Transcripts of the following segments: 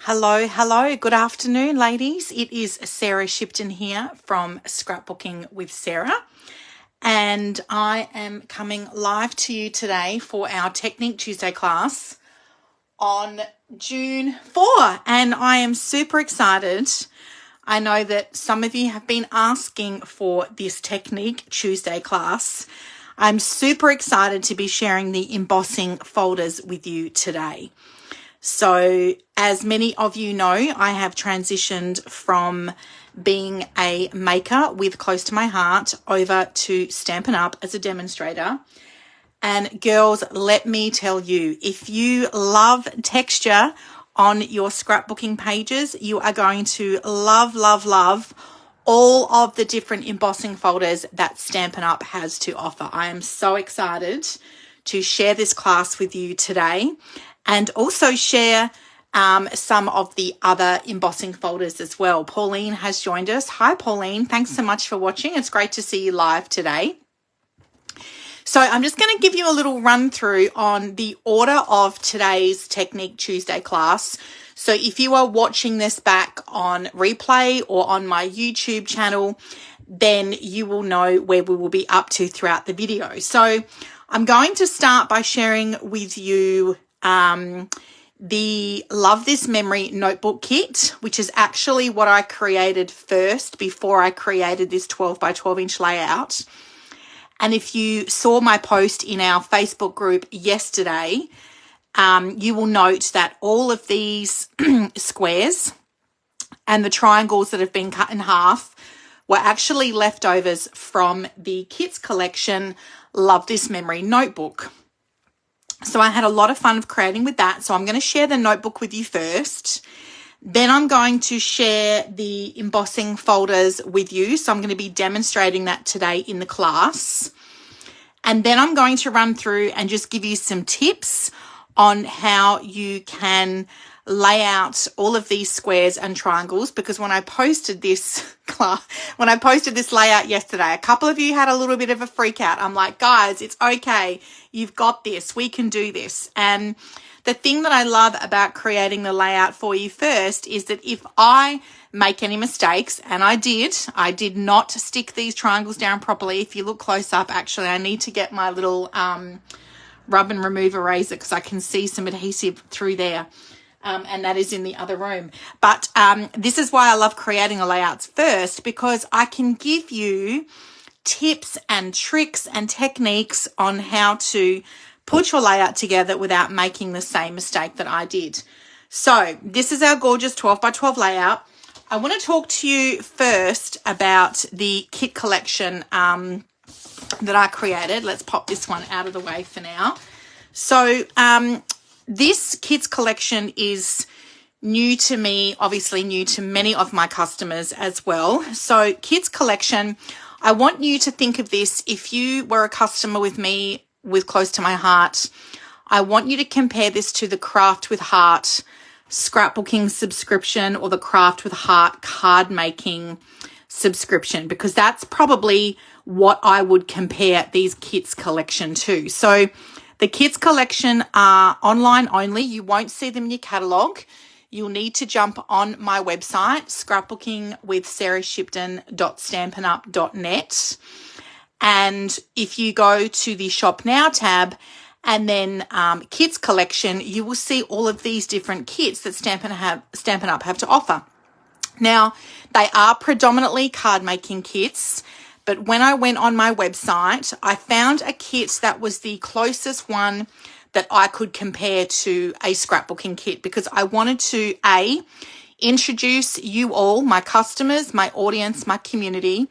Hello, good afternoon, ladies. It is Sarah Shipton here from Scrapbooking with Sarah, and I am coming live to you today for our Technique Tuesday class on June 4, and I am super excited. I know that some of you have been asking for this Technique Tuesday class. I'm super excited to be sharing the embossing folders with you today. So as many of you know, I have transitioned from being a maker with Close to My Heart over to Stampin' Up as a demonstrator. And girls, let me tell you, if you love texture on your scrapbooking pages, you are going to love all of the different embossing folders that Stampin' Up has to offer. I am so excited to share this class with you today, and also share some of the other embossing folders as well. Pauline has joined us. Hi, Pauline. Thanks so much for watching. It's great to see you live today. So I'm just going to give you a little run through on the order of today's Technique Tuesday class. So if you are watching this back on replay or on my YouTube channel, then you will know where we will be up to throughout the video. So I'm going to start by sharing with you the Love This Memory notebook kit, which is actually what I created first before I created this 12 by 12 inch layout. And if you saw my post in our Facebook group yesterday, you will note that all of these squares and the triangles that have been cut in half were actually leftovers from the Kids Collection Love This Memory notebook. So I had a lot of fun of creating with that. So I'm going to share the notebook with you first. Then I'm going to share the embossing folders with you. So I'm going to be demonstrating that today in the class. And then I'm going to run through and just give you some tips on how you can lay out all of these squares and triangles, because when I posted this layout yesterday, a couple of you had a little bit of a freak out. I'm like, guys, it's okay. You've got this. We can do this. And the thing that I love about creating the layout for you first is that if I make any mistakes, and I did not stick these triangles down properly. If you look close up, actually, I need to get my little rub and remove eraser because I can see some adhesive through there. And that is in the other room. But this is why I love creating the layouts first, because I can give you tips and tricks and techniques on how to put your layout together without making the same mistake that I did. So this is our gorgeous 12 by 12 layout. I want to talk to you first about the kit collection that I created. Let's pop this one out of the way for now. So this kids collection is new to me, obviously new to many of my customers as well. So kids collection, I want you to think of this. If you were a customer with me with Close to My Heart, I want you to compare this to the Craft with Heart scrapbooking subscription or the Craft with Heart card making subscription, because that's probably what I would compare these kits collection to. So the kids collection are online only. You won't see them in your catalogue. You'll need to jump on my website, scrapbookingwithsarahshipton.stampinup.net. And if you go to the Shop Now tab and then Kids Collection, you will see all of these different kits that Stampin' Up have to offer. Now, they are predominantly card making kits. But when I went on my website, I found a kit that was the closest one that I could compare to a scrapbooking kit, because I wanted to, introduce you all, my customers, my audience, my community.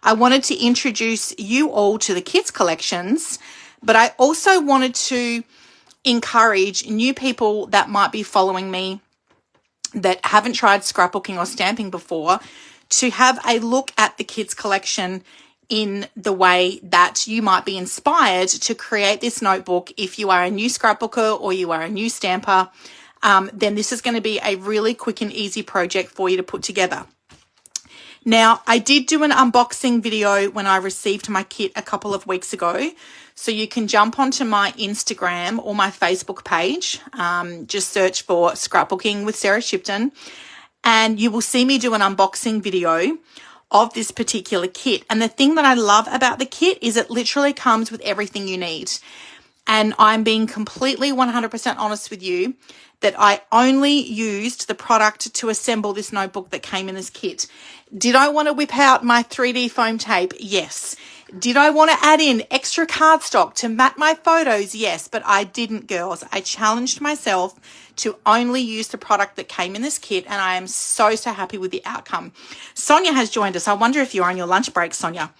I wanted to introduce you all to the kids collections, but I also wanted to encourage new people that might be following me that haven't tried scrapbooking or stamping before to have a look at the kids collection in the way that you might be inspired to create this notebook. If you are a new scrapbooker or you are a new stamper, then this is going to be a really quick and easy project for you to put together. Now, I did do an unboxing video when I received my kit a couple of weeks ago. So you can jump onto my Instagram or my Facebook page. Just search for Scrapbooking with Sarah Shipton, and you will see me do an unboxing video of this particular kit. And the thing that I love about the kit is it literally comes with everything you need. And I'm being completely 100% honest with you that I only used the product to assemble this notebook that came in this kit. Did I want to whip out my 3D foam tape? Yes. Did I want to add in extra cardstock to mat my photos? Yes, but I didn't, girls. I challenged myself to only use the product that came in this kit, and I am so happy with the outcome. Sonia has joined us. I wonder if you're on your lunch break, Sonia.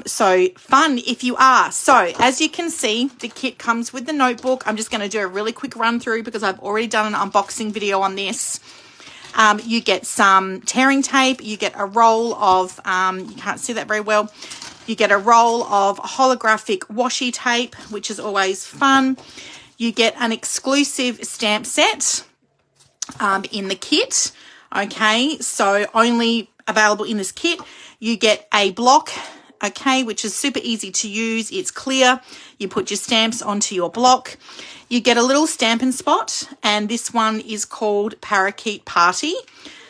So fun if you are. So as you can see, the kit comes with the notebook. I'm just going to do a really quick run through because I've already done an unboxing video on this. You get some tearing tape. You get a roll of, you can't see that very well. You get a roll of holographic washi tape, which is always fun. You get an exclusive stamp set in the kit. Okay, so only available in this kit. You get a block, okay, which is super easy to use. It's clear. You put your stamps onto your block. You get a little Stampin' Spot, and this one is called Parakeet Party.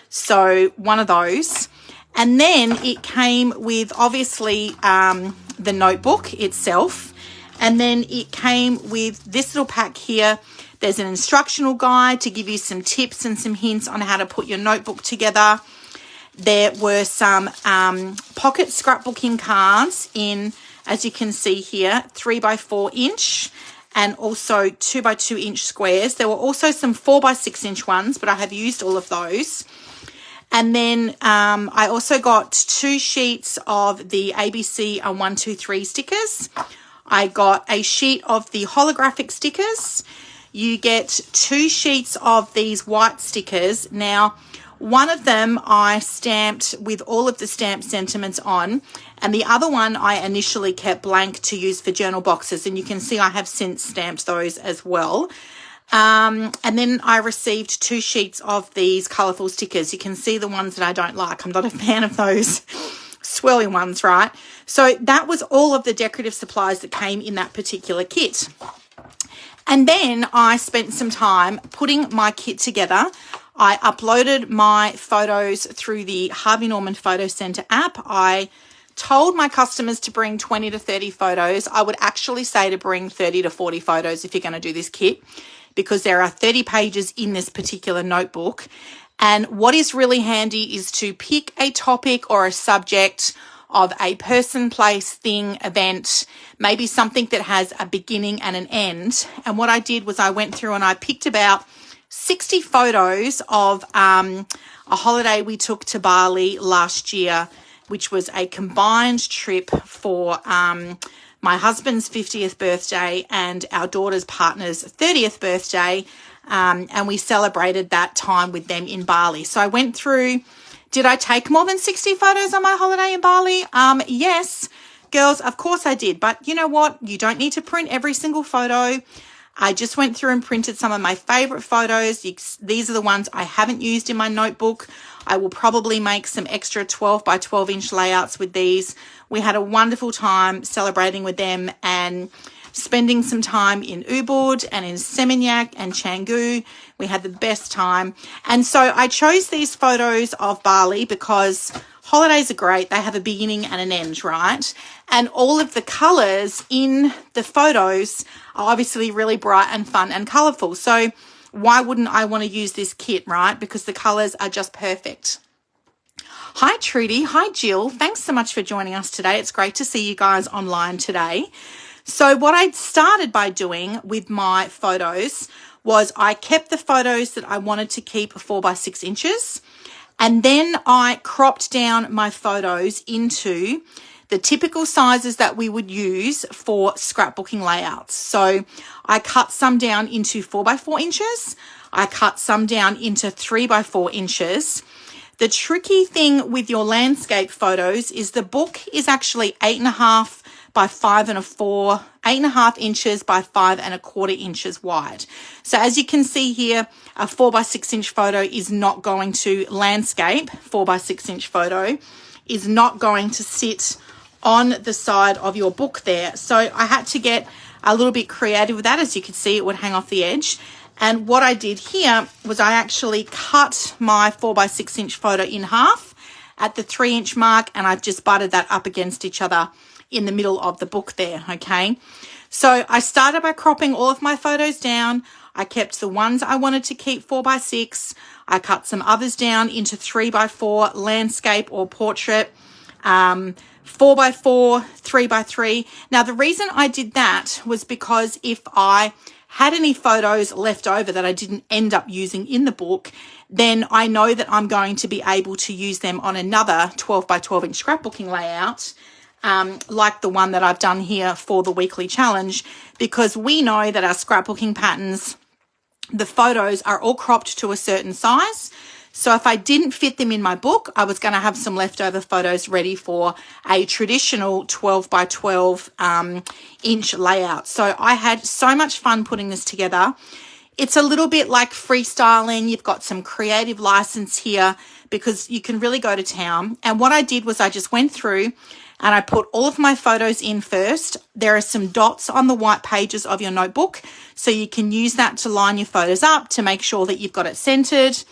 So one of those. And then it came with, obviously, the notebook itself. And then it came with this little pack here. There's an instructional guide to give you some tips and some hints on how to put your notebook together. There were some pocket scrapbooking cards in, as you can see here, 3x4 inch and also 2x2 inch squares. There were also some 4x6 inch ones, but I have used all of those. And then I also got 2 sheets of the ABC and 1, 2, 3 stickers. I got a sheet of the holographic stickers. You get 2 sheets of these white stickers. Now, one of them I stamped with all of the stamp sentiments on, and the other one I initially kept blank to use for journal boxes, and you can see I have since stamped those as well. And then I received 2 sheets of these colourful stickers. You can see the ones that I don't like. I'm not a fan of those swirly ones, right? So that was all of the decorative supplies that came in that particular kit. And then I spent some time putting my kit together. I uploaded my photos through the Harvey Norman Photo Centre app. I told my customers to bring 20 to 30 photos. I would actually say to bring 30 to 40 photos if you're going to do this kit, because there are 30 pages in this particular notebook. And what is really handy is to pick a topic or a subject of a person, place, thing, event, maybe something that has a beginning and an end. And what I did was I went through and I picked about 60 photos of a holiday we took to Bali last year, which was a combined trip for my husband's 50th birthday and our daughter's partner's 30th birthday. And we celebrated that time with them in Bali. So I went through, did I take more than 60 photos on my holiday in Bali? Yes, girls, of course I did. But you know what? You don't need to print every single photo. I just went through and printed some of my favorite photos. These are the ones I haven't used in my notebook. I will probably make some extra 12 by 12 inch layouts with these. We had a wonderful time celebrating with them and spending some time in Ubud and in Seminyak and Canggu. We had the best time. And so I chose these photos of Bali because holidays are great. They have a beginning and an end, right? And all of the colours in the photos are obviously really bright and fun and colourful. So why wouldn't I want to use this kit, right? Because the colours are just perfect. Hi, Trudy. Hi, Jill. Thanks so much for joining us today. It's great to see you guys online today. So what I started by doing with my photos was I kept the photos that I wanted to keep 4 by 6 inches. And then I cropped down my photos into the typical sizes that we would use for scrapbooking layouts. So I cut some down into 4 by 4 inches. I cut some down into 3 by 4 inches. The tricky thing with your landscape photos is the book is actually 8.5 by 5 1/4, 8.5 inches by 5 1/4 inches wide. So as you can see here, a 4 by 6 inch photo is not going to, landscape 4 by 6 inch photo is not going to sit on the side of your book there. So I had to get a little bit creative with that. As you can see, it would hang off the edge. And what I did here was I actually cut my 4x6 inch photo in half at the 3-inch mark, and I've just butted that up against each other in the middle of the book there, okay? So I started by cropping all of my photos down. I kept the ones I wanted to keep 4x6. I cut some others down into 3x4 landscape or portrait, 4x4, 3x3. Now, the reason I did that was because if I had any photos left over that I didn't end up using in the book, then I know that I'm going to be able to use them on another 12x12 inch scrapbooking layout, like the one that I've done here for the weekly challenge, because we know that our scrapbooking patterns, the photos are all cropped to a certain size. So if I didn't fit them in my book, I was going to have some leftover photos ready for a traditional 12x12 inch layout. So I had so much fun putting this together. It's a little bit like freestyling. You've got some creative license here because you can really go to town. And what I did was I just went through and I put all of my photos in first. There are some dots on the white pages of your notebook, so you can use that to line your photos up to make sure that you've got it centered,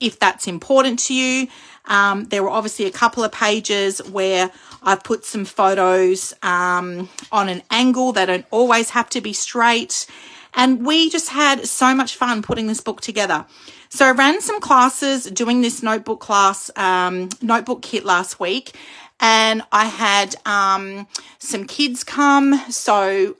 if that's important to you. There were obviously a couple of pages where I've put some photos on an angle. They don't always have to be straight. And we just had so much fun putting this book together. So I ran some classes doing this notebook class, notebook kit last week. And I had some kids come. So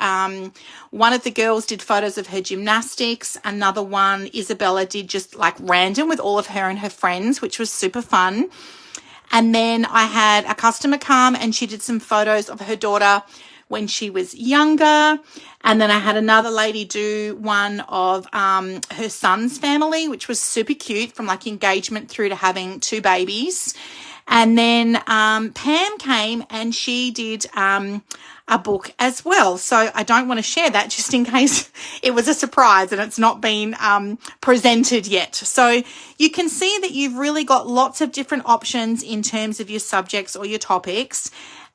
one of the girls did photos of her gymnastics. Another one, Isabella, did just like random with all of her and her friends, which was super fun. And then I had a customer come and she did some photos of her daughter when she was younger. And then I had another lady do one of her son's family, which was super cute, from like engagement through to having 2 babies. And then Pam came and she did a book as well. So I don't want to share that just in case it was a surprise and it's not been presented yet. So you can see that you've really got lots of different options in terms of your subjects or your topics.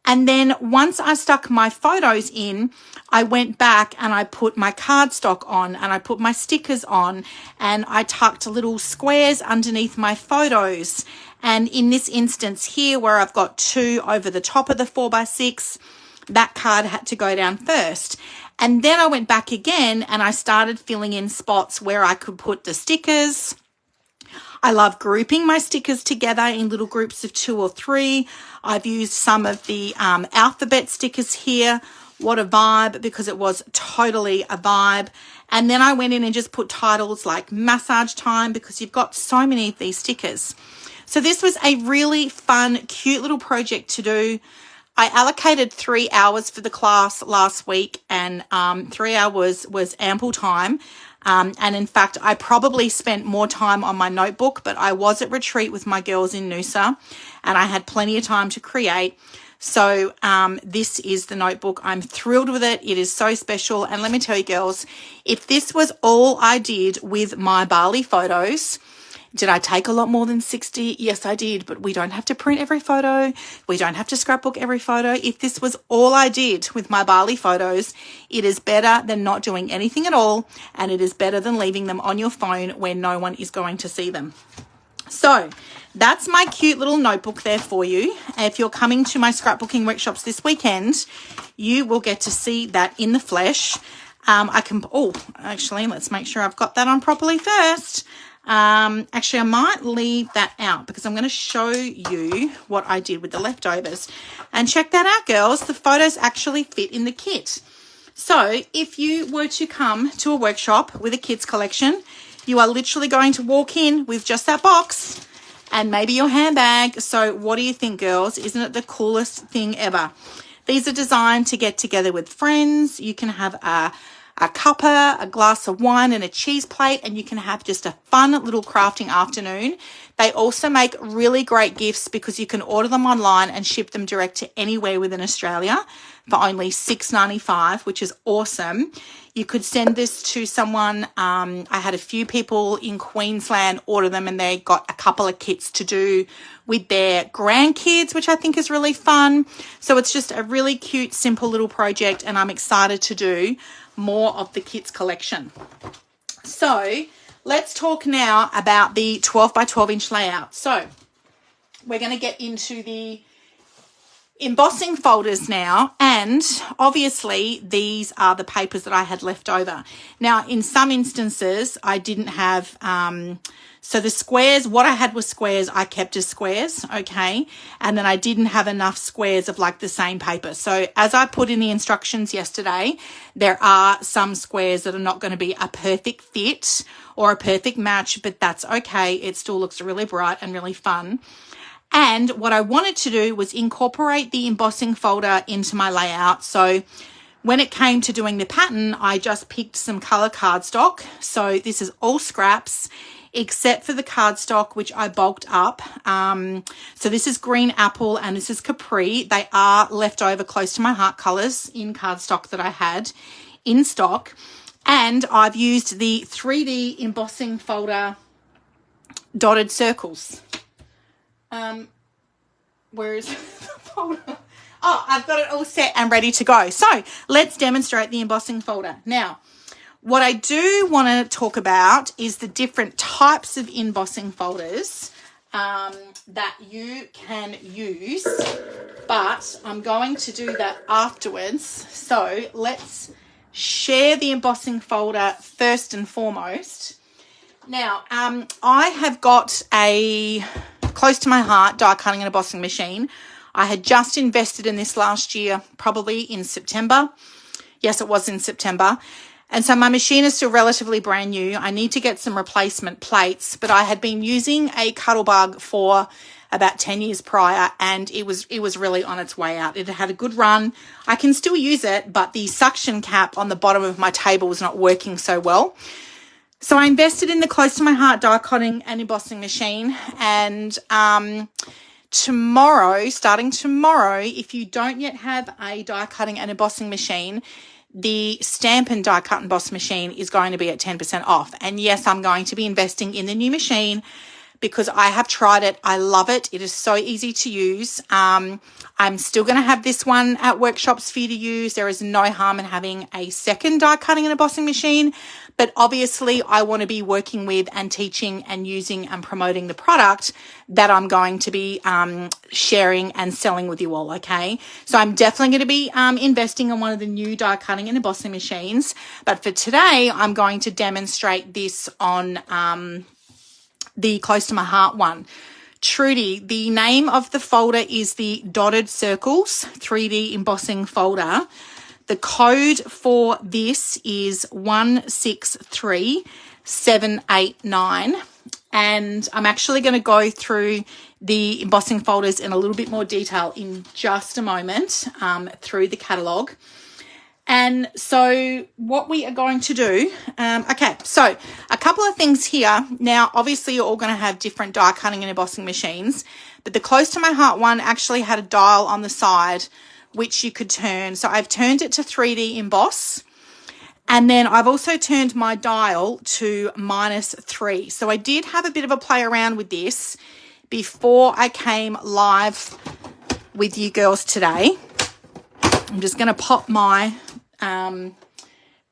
And then once I stuck my photos in, I went back and I put my cardstock on and I put my stickers on and I tucked little squares underneath my photos. And in this instance here, where I've got 2 over the top of the 4x6, that card had to go down first. And then I went back again and I started filling in spots where I could put the stickers. I love grouping my stickers together in little groups of 2 or 3. I've used some of the alphabet stickers here. What a vibe, because it was totally a vibe. And then I went in and just put titles like massage time, because you've got so many of these stickers. So this was a really fun, cute little project to do. I allocated 3 hours for the class last week, and 3 hours was ample time. And in fact, I probably spent more time on my notebook, but I was at retreat with my girls in Noosa and I had plenty of time to create. So this is the notebook. I'm thrilled with it. It is so special. And let me tell you, girls, if this was all I did with my Bali photos, did I take a lot more than 60? Yes, I did, but we don't have to print every photo. We don't have to scrapbook every photo. If this was all I did with my Bali photos, it is better than not doing anything at all, and it is better than leaving them on your phone where no one is going to see them. So that's my cute little notebook there for you. If you're coming to my scrapbooking workshops this weekend, you will get to see that in the flesh. Actually, let's make sure I've got that on properly first. Actually, I might leave that out because I'm going to show you what I did with the leftovers. And check that out, girls. The photos actually fit in the kit. So if you were to come to a workshop with a kids collection, you are literally going to walk in with just that box and maybe your handbag. So what do you think, girls? Isn't it the coolest thing ever? These are designed to get together with friends. You can have a a cuppa, a glass of wine and a cheese plate, and you can have just a fun little crafting afternoon. They also make really great gifts because you can order them online and ship them direct to anywhere within Australia for only $6.95, which is awesome. You could send this to someone. I had a few people in Queensland order them, and they got a couple of kits to do with their grandkids, which I think is really fun. So it's just a really cute, simple little project, and I'm excited to do more of the kits collection. So let's talk now about the 12 by 12 inch layout. So we're going to get into the embossing folders now, and obviously these are the papers that I had left over. Now in some instances I didn't have so the squares, what I had was squares, I kept as squares, okay, and then I didn't have enough squares of like the same paper. So as I put in the instructions yesterday, there are some squares that are not going to be a perfect fit or a perfect match, but that's okay. It still looks really bright and really fun. And what I wanted to do was incorporate the embossing folder into my layout. So when it came to doing the pattern, I just picked some color cardstock. So this is all scraps except for the cardstock, which I bulked up. So this is green apple and this is capri. They are left over close to my heart colors in cardstock that I had in stock. And I've used the 3D embossing folder dotted circles. Where is the folder? Oh, I've got it all set and ready to go. So let's demonstrate the embossing folder. Now, what I do want to talk about is the different types of embossing folders that you can use, but I'm going to do that afterwards. So let's share the embossing folder first and foremost. Now, I have got a close to my heart die cutting and embossing machine. I had just invested in this last year, probably in September. Yes, it was in September. And so my machine is still relatively brand new. I need to get some replacement plates, but I had been using a Cuttlebug for about 10 years prior, and it was really on its way out. It had a good run. I can still use it, but the suction cap on the bottom of my table was not working so well. So I invested in the close to my heart die cutting and embossing machine, and starting tomorrow, if you don't yet have a die cutting and embossing machine, the Stampin' die cut and emboss machine is going to be at 10% off. And yes, I'm going to be investing in the new machine because I have tried it. I love it. It is so easy to use. I'm still going to have this one at workshops for you to use. There is no harm in having a second die cutting and embossing machine, but obviously I want to be working with and teaching and using and promoting the product that I'm going to be sharing and selling with you all, okay? So I'm definitely going to be investing in one of the new die cutting and embossing machines, but for today I'm going to demonstrate this on the close to my heart one. Trudy, the name of the folder is the Dotted Circles 3D embossing folder. The code for this is 163789. And I'm actually going to go through the embossing folders in a little bit more detail in just a moment through the catalogue. And so what we are going to do, okay, so a couple of things here. Now, obviously, you're all going to have different die cutting and embossing machines, but the close to my heart one actually had a dial on the side which you could turn. So I've turned it to 3D emboss, and then I've also turned my dial to -3. So I did have a bit of a play around with this before I came live with you girls today. I'm just going to pop my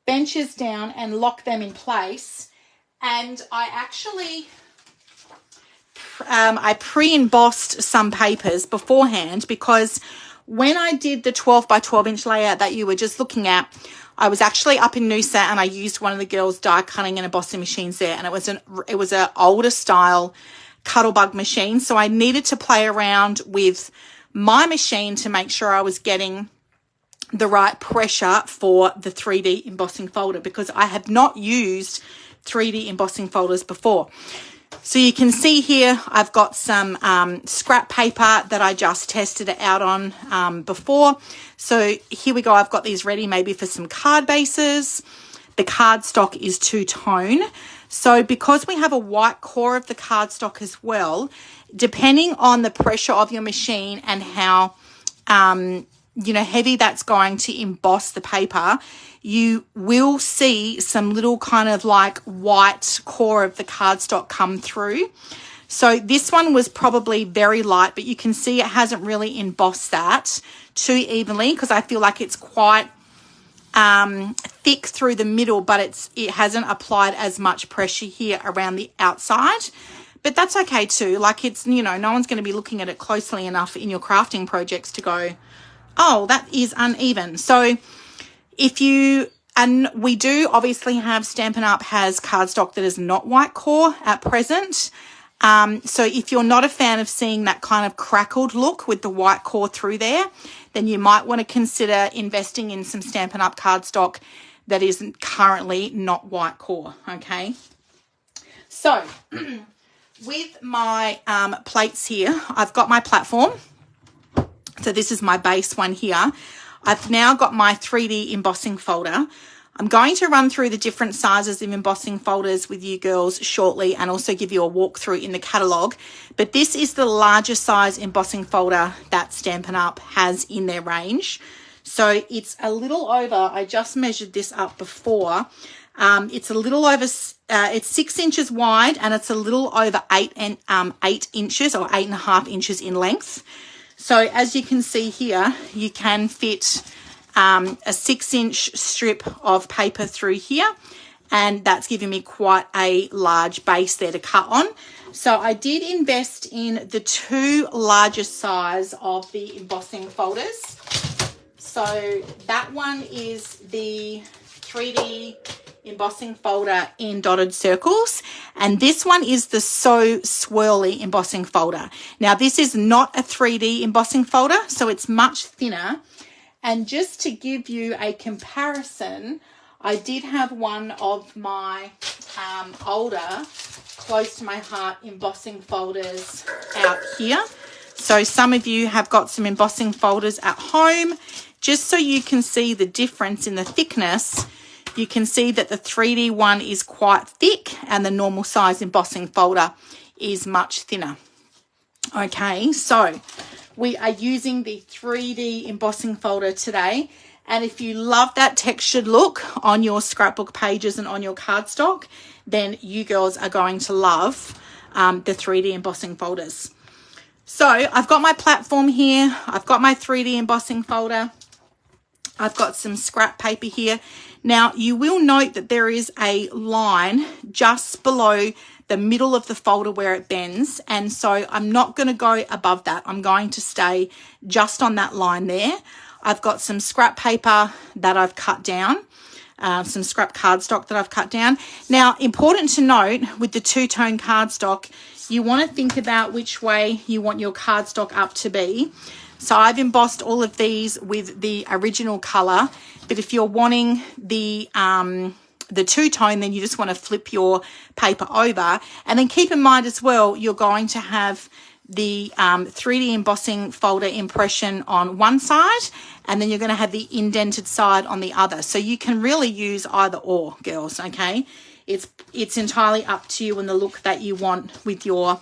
benches down and lock them in place. And I actually, I pre-embossed some papers beforehand because when I did the 12 by 12 inch layout that you were just looking at, I was actually up in Noosa and I used one of the girls' die cutting and embossing machines there, and it was an older style Cuttlebug machine. So I needed to play around with my machine to make sure I was getting the right pressure for the 3D embossing folder, because I have not used 3D embossing folders before. So you can see here I've got some scrap paper that I just tested it out on before. So here we go. I've got these ready maybe for some card bases. the cardstock is two-tone. So because we have a white core of the cardstock as well, depending on the pressure of your machine and how heavy that's going to emboss the paper, you will see some little kind of like white core of the cardstock come through. So this one was probably very light, but you can see it hasn't really embossed that too evenly because I feel like it's quite thick through the middle, but it hasn't applied as much pressure here around the outside. But that's okay too. Like it's, no one's going to be looking at it closely enough in your crafting projects to go, oh, that is uneven. So and we do obviously have Stampin' Up! Has cardstock that is not white core at present. So if you're not a fan of seeing that kind of crackled look with the white core through there, then you might want to consider investing in some Stampin' Up! Cardstock that isn't currently not white core, okay? So with my plates here, I've got my platform. So this is my base one here. I've now got my 3D embossing folder. I'm going to run through the different sizes of embossing folders with you girls shortly and also give you a walkthrough in the catalogue. But this is the largest size embossing folder that Stampin' Up! Has in their range. So it's a little over, I just measured this up before. It's a little over, it's 6 inches wide and it's a little over 8 inches or 8.5 inches in length. So as you can see here, you can fit a 6-inch strip of paper through here, and that's giving me quite a large base there to cut on. So I did invest in the 2 largest size of the embossing folders. So that one is the 3D embossing folder in dotted circles, and this one is the So Swirly embossing folder. Now this is not a 3D embossing folder, so it's much thinner. And just to give you a comparison, I did have one of my older, close to my heart embossing folders out here. So some of you have got some embossing folders at home. Just so you can see the difference in the thickness, you can see that the 3D one is quite thick and the normal size embossing folder is much thinner. Okay, so we are using the 3D embossing folder today. And if you love that textured look on your scrapbook pages and on your cardstock, then you girls are going to love the 3D embossing folders. So I've got my platform here. I've got my 3D embossing folder. I've got some scrap paper here. Now you will note that there is a line just below the middle of the folder where it bends, and so I'm not going to go above that. I'm going to stay just on that line there. I've got some scrap paper that I've cut down, some scrap cardstock that I've cut down. Now, important to note with the two-tone cardstock, you want to think about which way you want your cardstock up to be. So I've embossed all of these with the original colour, but if you're wanting the two-tone, then you just want to flip your paper over. And then keep in mind as well, you're going to have the 3D embossing folder impression on one side, and then you're going to have the indented side on the other. So you can really use either or, girls, okay? It's entirely up to you and the look that you want with your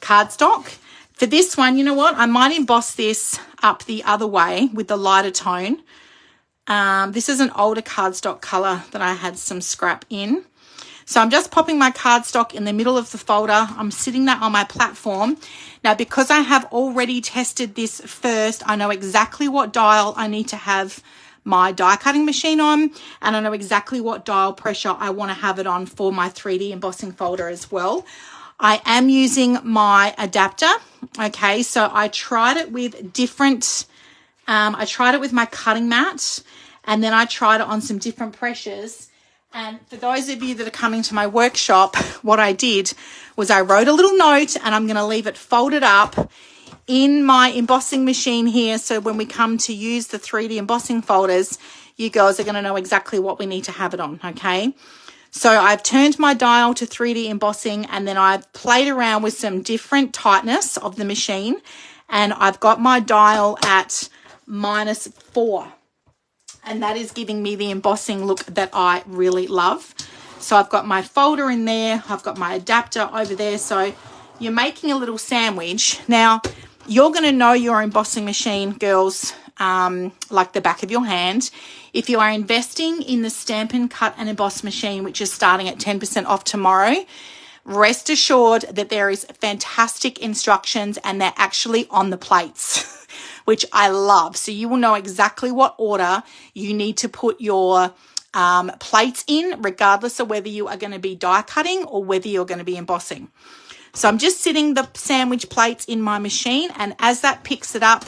cardstock. For this one, you know what? I might emboss this up the other way with the lighter tone. This is an older cardstock colour that I had some scrap in. So I'm just popping my cardstock in the middle of the folder. I'm sitting that on my platform. Now, because I have already tested this first, I know exactly what dial I need to have my die cutting machine on, and I know exactly what dial pressure I want to have it on for my 3D embossing folder as well. I am using my adapter. Okay, so I tried it with different, I tried it with my cutting mat, and then I tried it on some different pressures. And for those of you that are coming to my workshop, what I did was I wrote a little note, and I'm going to leave it folded up in my embossing machine here. So when we come to use the 3D embossing folders, you girls are going to know exactly what we need to have it on, okay? So I've turned my dial to 3D embossing, and then I've played around with some different tightness of the machine, and I've got my dial at -4. and that is giving me the embossing look that I really love. So I've got my folder in there, I've got my adapter over there. So you're making a little sandwich. Now, you're going to know your embossing machine, girls, like the back of your hand. If you are investing in the Stampin' Cut and Emboss machine, which is starting at 10% off tomorrow, rest assured that there is fantastic instructions, and they're actually on the plates, which I love. So you will know exactly what order you need to put your plates in, regardless of whether you are going to be die cutting or whether you're going to be embossing. So I'm just sitting the sandwich plates in my machine, and as that picks it up,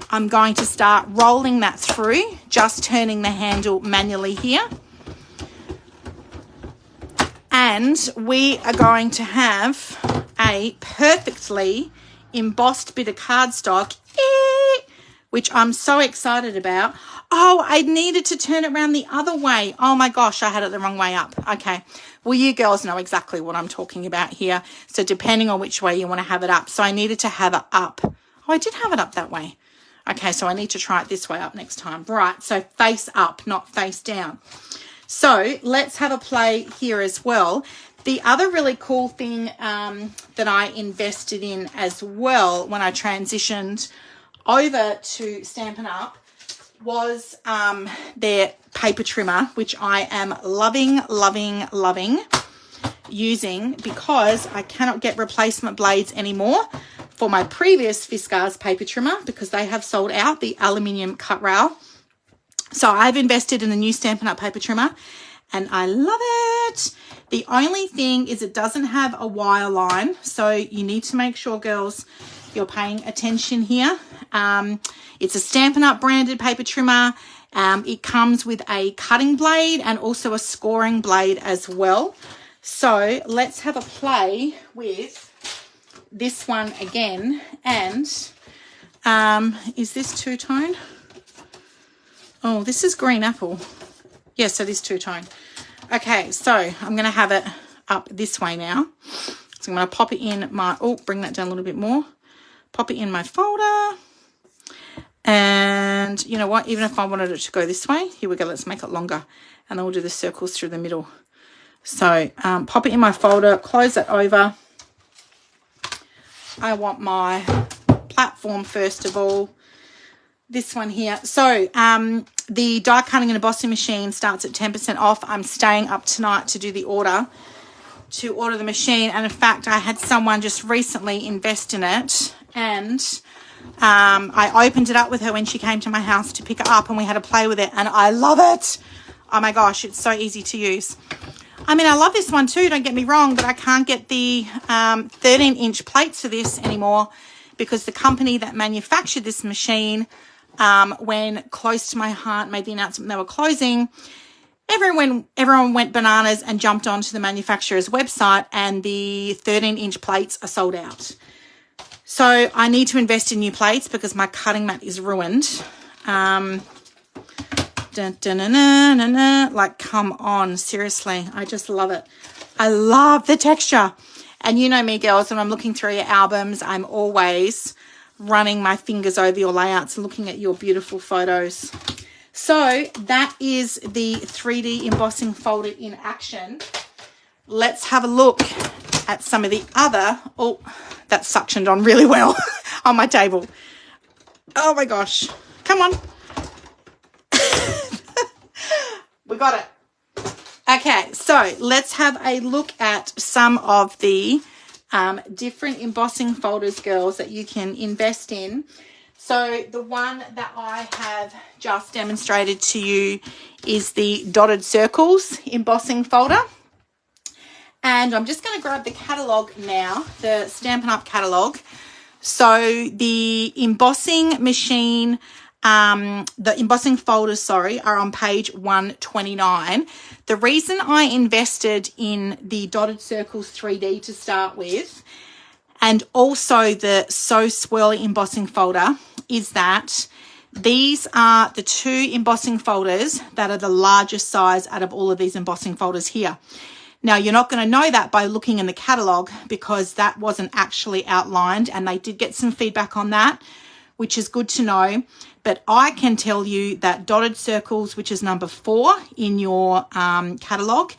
I'm going to start rolling that through, just turning the handle manually here. And we are going to have a perfectly embossed bit of cardstock, which I'm so excited about. Oh, I needed to turn it around the other way. Oh my gosh, I had it the wrong way up. Okay. Well, you girls know exactly what I'm talking about here. So depending on which way you want to have it up. So I needed to have it up. Oh, I did have it up that way. Okay, so I need to try it this way up next time. Right, so face up, not face down. So let's have a play here as well. The other really cool thing that I invested in as well when I transitioned over to Stampin' Up! Was their paper trimmer, which I am loving using, because I cannot get replacement blades anymore for my previous Fiskars paper trimmer because they have sold out, the aluminium cut rail. So I've invested in the new Stampin' Up! Paper trimmer and I love it. The only thing is it doesn't have a wire line, so you need to make sure, girls, you're paying attention here. It's a Stampin' Up! Branded paper trimmer. It comes with a cutting blade and also a scoring blade as well. So let's have a play with this one again. And is this two-tone? Oh, this is green apple. Yes, so this two-tone. Okay, so I'm going to have it up this way now. So I'm going to pop it in my, bring that down a little bit more. Pop it in my folder. And you know what? Even if I wanted it to go this way, here we go. Let's make it longer. And then we'll do the circles through the middle. So pop it in my folder, close that over. I want my platform first of all. This one here. So the die cutting and embossing machine starts at 10% off. I'm staying up tonight to do the order, to order the machine. And in fact, I had someone just recently invest in it, and I opened it up with her when she came to my house to pick it up, and we had to play with it, and I love it. Oh my gosh, it's so easy to use. I mean, I love this one too, don't get me wrong, but I can't get the 13-inch plates for this anymore because the company that manufactured this machine, when close to my heart made the announcement they were closing, everyone went bananas and jumped onto the manufacturer's website, and the 13-inch plates are sold out. So I need to invest in new plates because my cutting mat is ruined. Like, come on, seriously. I just love it. I love the texture. And you know me, girls, when I'm looking through your albums, I'm always running my fingers over your layouts and looking at your beautiful photos. So that is the 3D embossing folder in action. Let's have a look at some of the other, that suctioned on really well on my table. Oh my gosh. Come on. We got it. Okay, so let's have a look at some of the different embossing folders, girls, that you can invest in. So the one that I have just demonstrated to you is the dotted circles embossing folder. And I'm just going to grab the catalogue now, the Stampin' Up! Catalogue. So the embossing machine, the embossing folders, are on page 129. The reason I invested in the dotted circles 3D to start with, and also the So Swirly embossing folder, is that these are the two embossing folders that are the largest size out of all of these embossing folders here. Now, you're not going to know that by looking in the catalogue because that wasn't actually outlined, and they did get some feedback on that, which is good to know. but I can tell you that dotted circles, which is number 4 in your catalogue,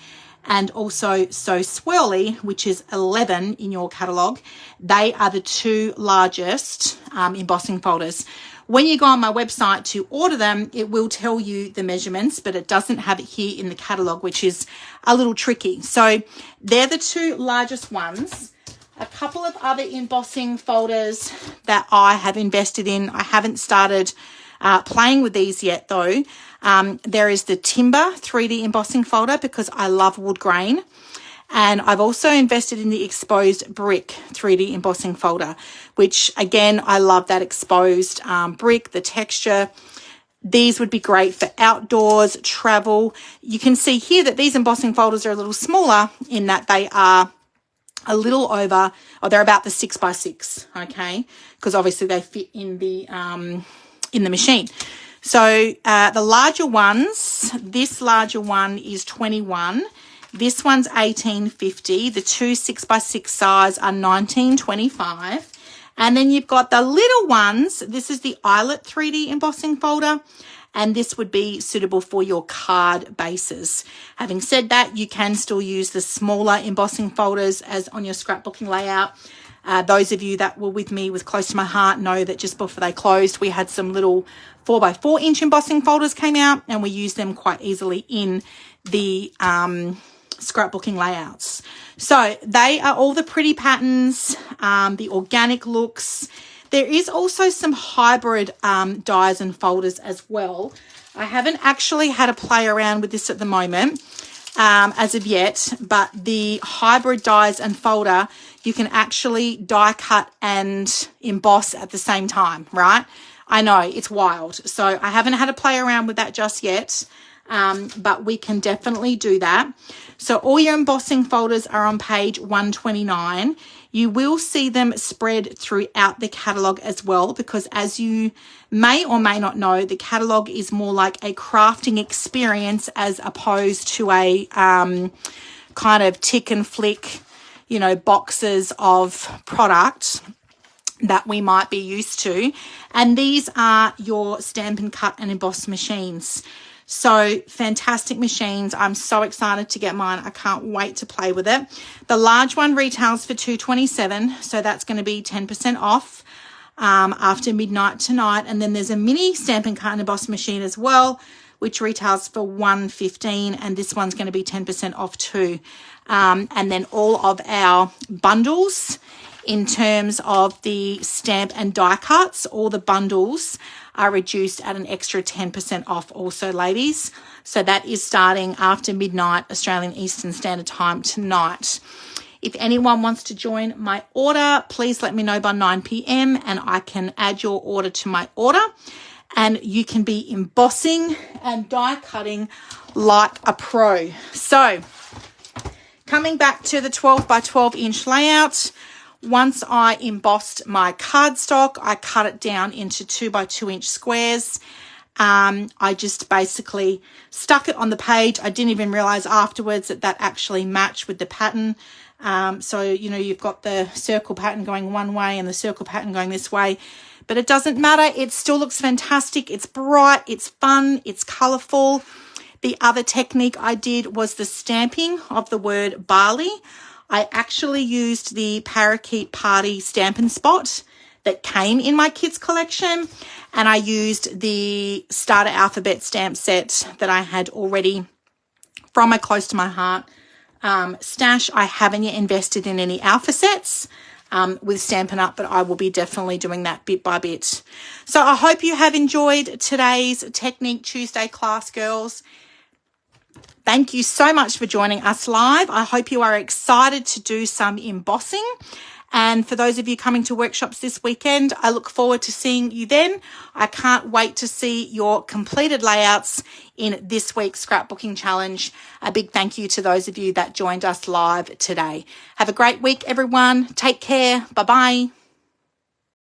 and also So Swirly, which is 11 in your catalogue, they are the 2 largest embossing folders. When you go on my website to order them, it will tell you the measurements, but it doesn't have it here in the catalogue, which is a little tricky. So they're the 2 largest ones. A couple of other embossing folders that I have invested in. I haven't started playing with these yet though. There is the Timber 3D embossing folder because I love wood grain. And I've also invested in the Exposed Brick 3D embossing folder, which again, I love that exposed brick, the texture. These would be great for outdoors, travel. You can see here that these embossing folders are a little smaller in that they are a little over, or they're about the 6x6, okay? Because obviously they fit in the machine. So the larger ones, this larger one is 21. This one's 18.50. The 2 6x6 size are 19.25. And then you've got the little ones. This is the Eyelet 3D embossing folder, and this would be suitable for your card bases. Having said that, you can still use the smaller embossing folders as on your scrapbooking layout. Those of you that were with me with Close to My Heart know that just before they closed, we had some little 4x4 inch embossing folders came out, and we used them quite easily in the scrapbooking layouts. So they are all the pretty patterns, the organic looks. There is also some hybrid dies and folders as well. I haven't actually had a play around with this at the moment as of yet, but the hybrid dies and folder, you can actually die cut and emboss at the same time, right? I know, it's wild. So I haven't had a play around with that just yet, but we can definitely do that. So all your embossing folders are on page 129. You will see them spread throughout the catalogue as well, because as you may or may not know, the catalogue is more like a crafting experience as opposed to a kind of tick and flick, you know, boxes of product that we might be used to. And these are your stamp and cut and emboss machines. So fantastic machines. I'm so excited to get mine. I can't wait to play with it. The large one retails for $2.27, so that's going to be 10% off after midnight tonight. And then there's a mini stamp and cut and emboss machine as well, which retails for $1.15, and this one's going to be 10% off too. And then all of our bundles in terms of the stamp and die cuts, all the bundles are reduced at an extra 10% off also, ladies. So that is starting after midnight Australian Eastern Standard Time tonight. If anyone wants to join my order, please let me know by 9 p.m. and I can add your order to my order, and you can be embossing and die cutting like a pro. So coming back to the 12 by 12 inch layout, once I embossed my cardstock, I cut it down into 2 by 2 inch squares. I just basically stuck it on the page. I didn't even realize afterwards that that actually matched with the pattern. So, you know, you've got the circle pattern going one way and the circle pattern going this way, but it doesn't matter. It still looks fantastic. It's bright, it's fun, it's colorful. The other technique I did was the stamping of the word barley. I actually used the Parakeet Party Stampin' Spot that came in my kids collection, and I used the starter alphabet stamp set that I had already from my Close to My Heart stash. I haven't yet invested in any alpha sets with Stampin' Up, but I will be definitely doing that bit by bit. So I hope you have enjoyed today's Technique Tuesday class, girls. Thank you so much for joining us live. I hope you are excited to do some embossing. And for those of you coming to workshops this weekend, I look forward to seeing you then. I can't wait to see your completed layouts in this week's scrapbooking challenge. A big thank you to those of you that joined us live today. Have a great week, everyone. Take care. Bye-bye.